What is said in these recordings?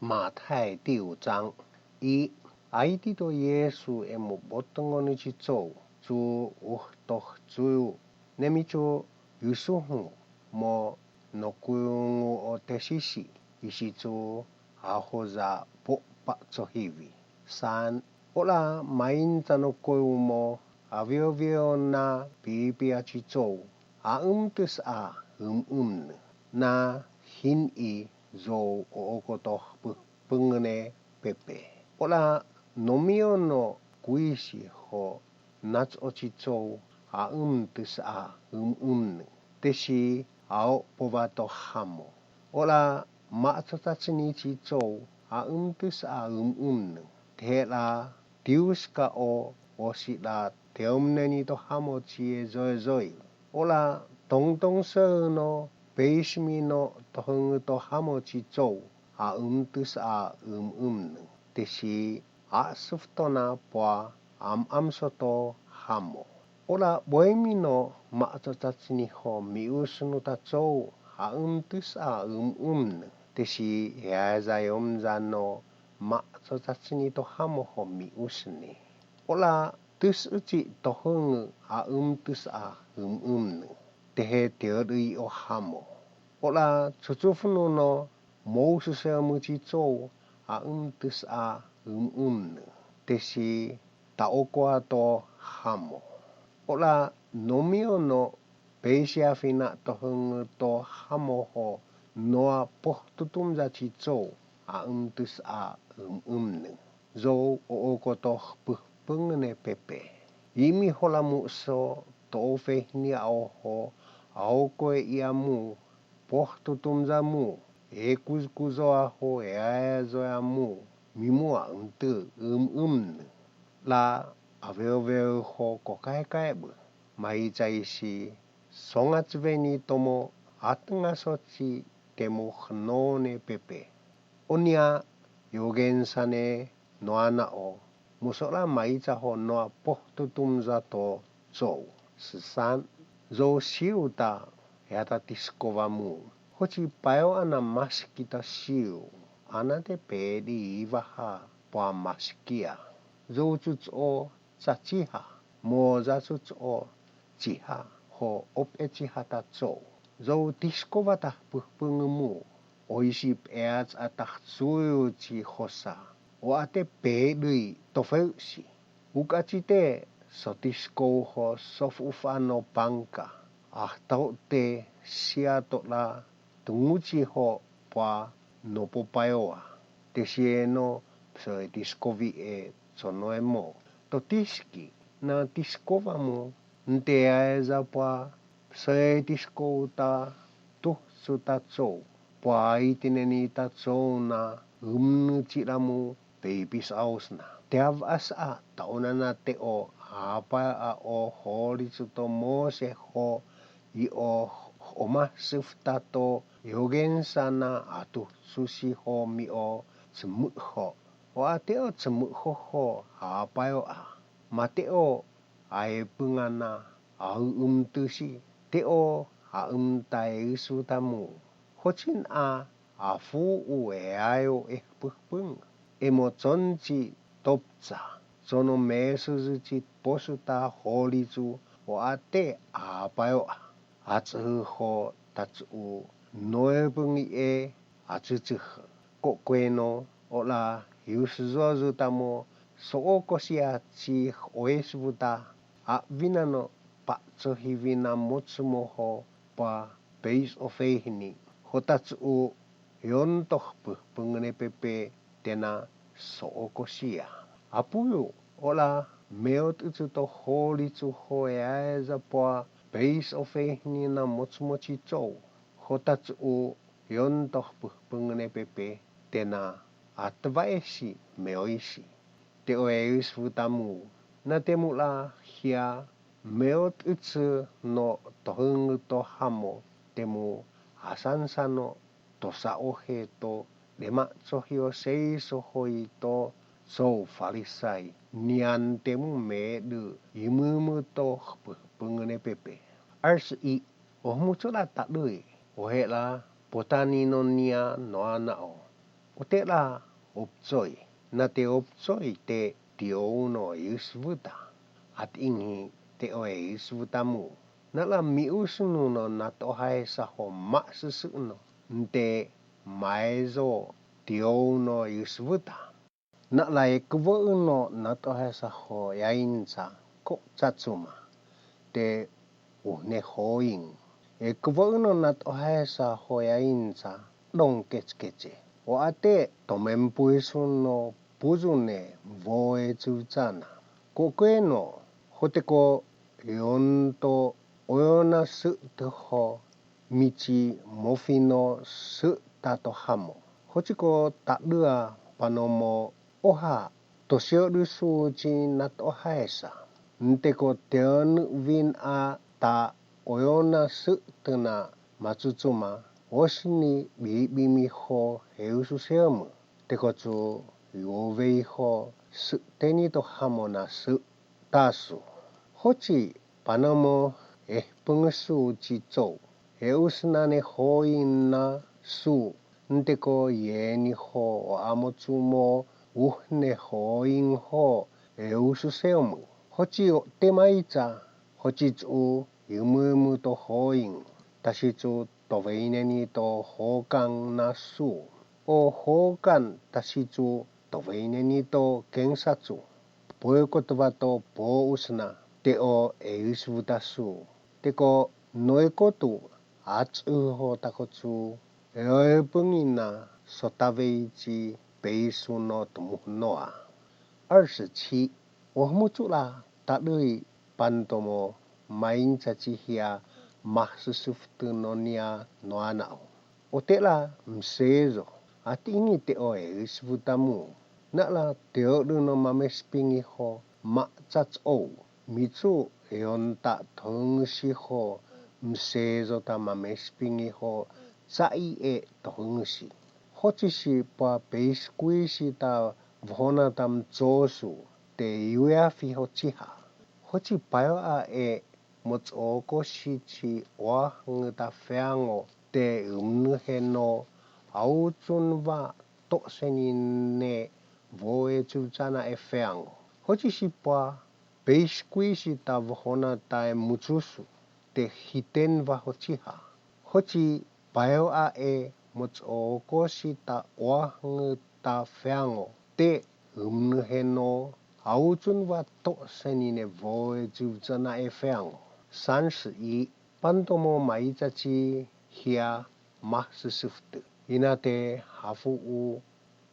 马太第5章1爱的多耶稣也没不等我们去做主我都主那么就有时候么那个我的事情一些就啊或者不把做黑位三我啦买在那个么啊微那比去做啊就是na hin zo o ko to pengene pepe ola nomio no kuisi ho nats ochicho a tis a teshi ao povato hamo ola ma tsatsini chicho a tis a tela dius ka o sila teomneni to hamo chi zoi ola tong se no Peismi no tohong to hamo chi chow a tis a tesi a suftona poa am soto hamo ola boemi no ma tsatsini ho miusnu ta chow a tis a tesi ya zayom zano ma tsatsini to hamo ho miusni ola tis uchi tohong a tis a tehe teori o hamo ola chuchufuno no mo se muchi cho a tis a tesi taoko to hamo ola nomio no pesia fina tohong to hamo ho noa pohtutum za chi cho a tis a zo o ko to pengene pepe imi hola mu so to fe ni ao ho ao koe iamu pohtutum zamu kuzo aho zo amu mimua la aveo ho kokai bu mai chaisi songatsveni tomo atunga sochi temo hnone pepe onia yogen sane noana o musora mai ho noa pohtutum za to zo sisan zo siuta yata tiskovamu hoci payo ana mas kita siu ana te pedi ivaha pa maskia zo o sachiha mo za o chiha ho op echiha ta zo tiskovata pungmu oisi eats atak suyu chi hosa o ate pedi tofeusi ukachite sotisko ho sof ufano pangka tau te siato la tunguchi ho pa no popayoa te sieno so diskovi sonoemo to tiski na tiskova mo nte aeza pa se disko ta tu suta cho pa itineni ta cho na chiramu babies ausna teav asa taonana te o apa a o holi suto mo se ho i o masuftato yogen sana atu sushi ho mi o tsumho o ateo tsumho apayo mateo ae pungana au tusi teo tae sutamu hochin fu ayo pung emo chonchi topza sono mesuchi posuta holizu o ate apayo atsu ho tatsu noebungi atsu kokweno ola yusuzo tamo sookosia chi oesvuta vinano patso hivina motsumo ho pa base of ehni hotatsu yonto pengene pepe tena sookosia apuyo ola meot utsu to holitsu ho yaeza pa base of ehni na motsmochi cho hotatsu yonto pengene pepe tena atvaesi meoisi te oeus futamu na temula hia meot utsu no tohung to hamo temu hasansano to saohe to lema sohio seiso hoi to so farisai nian temu medu imumu to pengene pepe arsi muchola tak lui ohela potani no nia no anao おてらおっちょいなておっちょいてdio no yusvuta at ingi te o yusvuta mu na la miusunu no nat o hae sa ho ma susu no nte maezo dio no yusvuta na la e kvo no nat o hae sa ho yainza ko tsatsuma te uhne hoing e kvo no nat o hae sa ho yainza dong ketkeche o ate tomempuisun no puzune voe tsutsana koke no hoteko yonto oyona su ho michi mofino su tato hamo hochiko tadua panomo oha toshioru suji nat ohaesa nteko teon vin a ta oyona su tena matsutsuma Oshini bibimi ho heususeamu tekotsu yovei ho su teni to hamona su tasu hochi panamo pungusu chicho heusnane hoina su nteko yeni ho amotsumo uhne hoin ho heususeamu hochi o temaicha hochi tsu yumumu to hoin tashitsu toveineni to hokan nasu o hokan tashitsu toveineni to kensatsu poekotoba to po usna te o eusvutasu teko noekotu atsu ho takotsu eoepungina sotaveichi beisu no tumuhnoa 27我们住啦大对班多么main在之下 mahsusuftu nonia noanao. Otela msezo atingi te oe svutamu. Nala teodu no mamespingi ho ma tsatso mitsu eonta tongsi ho msezo ta mamespingi ho tsai e tongsi. Hochishi pa beiskuisi ta vhona tam tsosu te yueafi hochiha. Hochi payo a e motsoko shichi wa ngta feango te umnuhe no autsunwa toseni ne voe tsutsana e feango hochi shipwa beiskuisi ta vhona ta mutsusu te hitenwa hochiha hochi payo a e motsoko shita wa ngta feango te umnuhe no autsunwa toseni ne voe tsutsana e feango 31班とも毎日ヒアマススフトイナテハフウ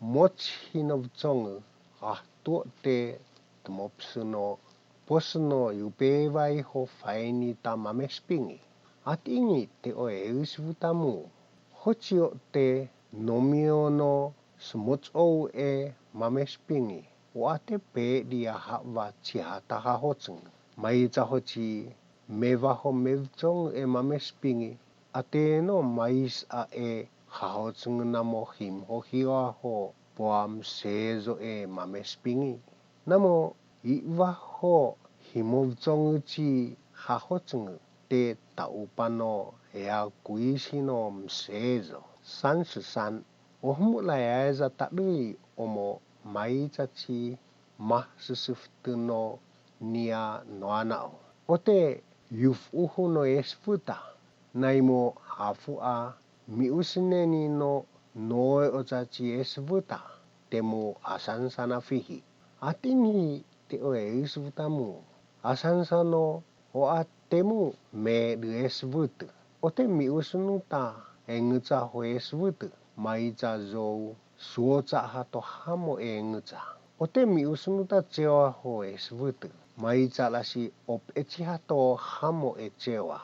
モチヒノブツォングアトテトモプスのポスのユペワイホファイニタマメスピンギアティニテオエウスブタムホチオテノミオのスモツオウエマメスピンギワテペディアハワチハタハホツンマイザホチMevaho mevchong e mamespingi ate no mais a e hahotsung namo him ho hiwa ho poam sezo e mamespingi namo iwa ho himovchong chi hahotsung te taupano e a kuisi no msezo 33 ohmula yaeza tadui omo maiza chi mahsusuftu no nia noanao ote yufuhu no esfuta naimo hafua miusneni no noe ochachi esfuta temu asansana fihi atingi te oe esfutamu asansano o atemu me de esfutu ote miusnuta engcha ho esfutu maicha zo suocha hato hamo engcha ote miusnuta chewa ho esfutu Maicha lashi op echihato hamo echewa.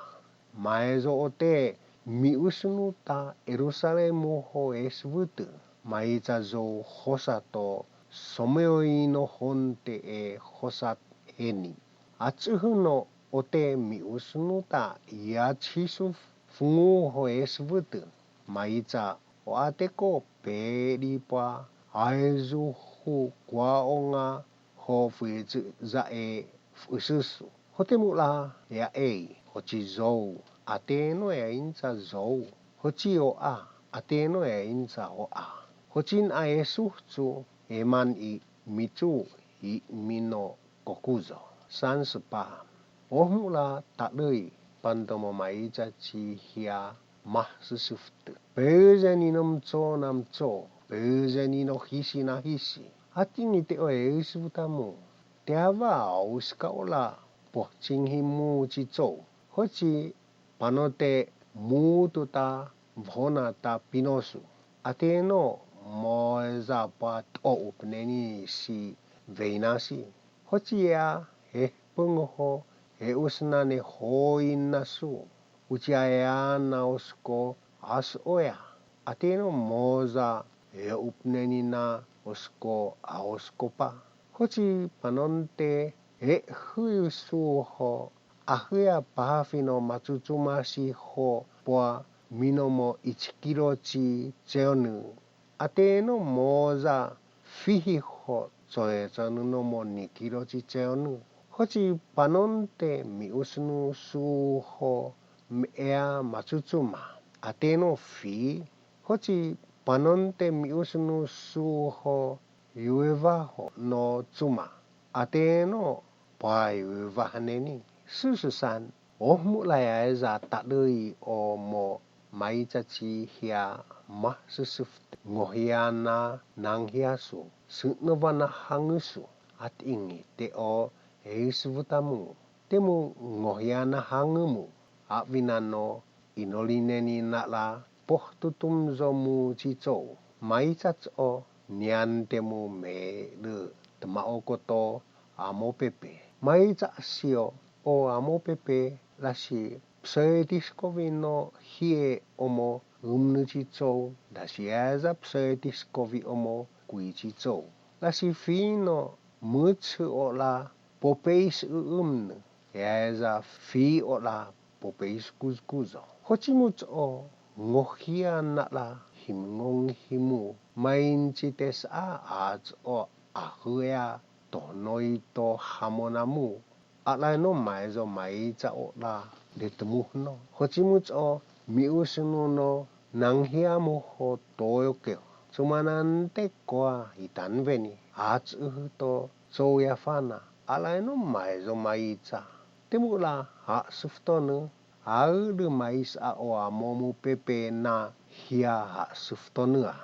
Maezo ote miusnuta Jerusalemu ho esvutu. Maicha zo hosato someoi no honte e hosat eni. Atsuhu no ote miusnuta yachisu fungu ho esvutu. Maicha o ateko peripa aizu hu kwaonga ho fuizu za e fuisusu hotemu la ya e hochi zou ateno ya insa zou hochi o a ateno ya insa o a Hocin ae suhcu eman I mitu I mino kokuzo. San sepa. Ohmula taklei pantomo maiza chi hia mah sesufte. Bezenino mco na mco. Bezenino hisi na hisi. Hati ni te oe isutamu. Te hava uska ola poh cinghimu cico. Hoci panote mutu ta vhona ta pinosu. Ateno moeza pa to upneni si veinasi. Hoci ya pengoho usnane hoin nasu. Uciaya na usko as oya. Ateno moza upneni na usko auskopa. Hoci panonte huyusu ho ahuya pahafino matsutsumasi ho poa minomo 1 kilo chi ceonu. Ateno moza fihi ho soe no mo 2 kilo chi ceonu. Hoci panonte mi usnu su ho ea matsutsuma. Ateno fi. Hoci panonte mi usnu su ho yueva ho no tsuma. Ateno pa yueva haneni. Sususan. Mulai eza taklei o mo maiza chi hia mah sesufte. Ngohiana nang hiasu. Sunnovana hangusu. At ingi te o eisvutamu. Temu ngohiana hangumu. Avinano inolineni nakla poh tutumzomu cico. Maiza o niantemu me le temao koto amo pepe. Maiza sio o amo pepe lasi psetiskovino hie omo cico. Lasi eza psetiskovi omo kui cico. Lasi fino mutsu ola popeis umne. Eza fi ola popeis kuzo. Hocimut o ngohia nakla himngong himu. Main cites az o ahuya tonoi to hamonamu. Atlaino maizo maiza ola detemuhno. Hocimut o miusnu no nanghiamu ho toyokeo. Sumanante koa itanveni. Az to soyafana. Atlaino maizo maiza. Temula ha suftonu. Audu mais o amomu pepe na hia ha suftonua.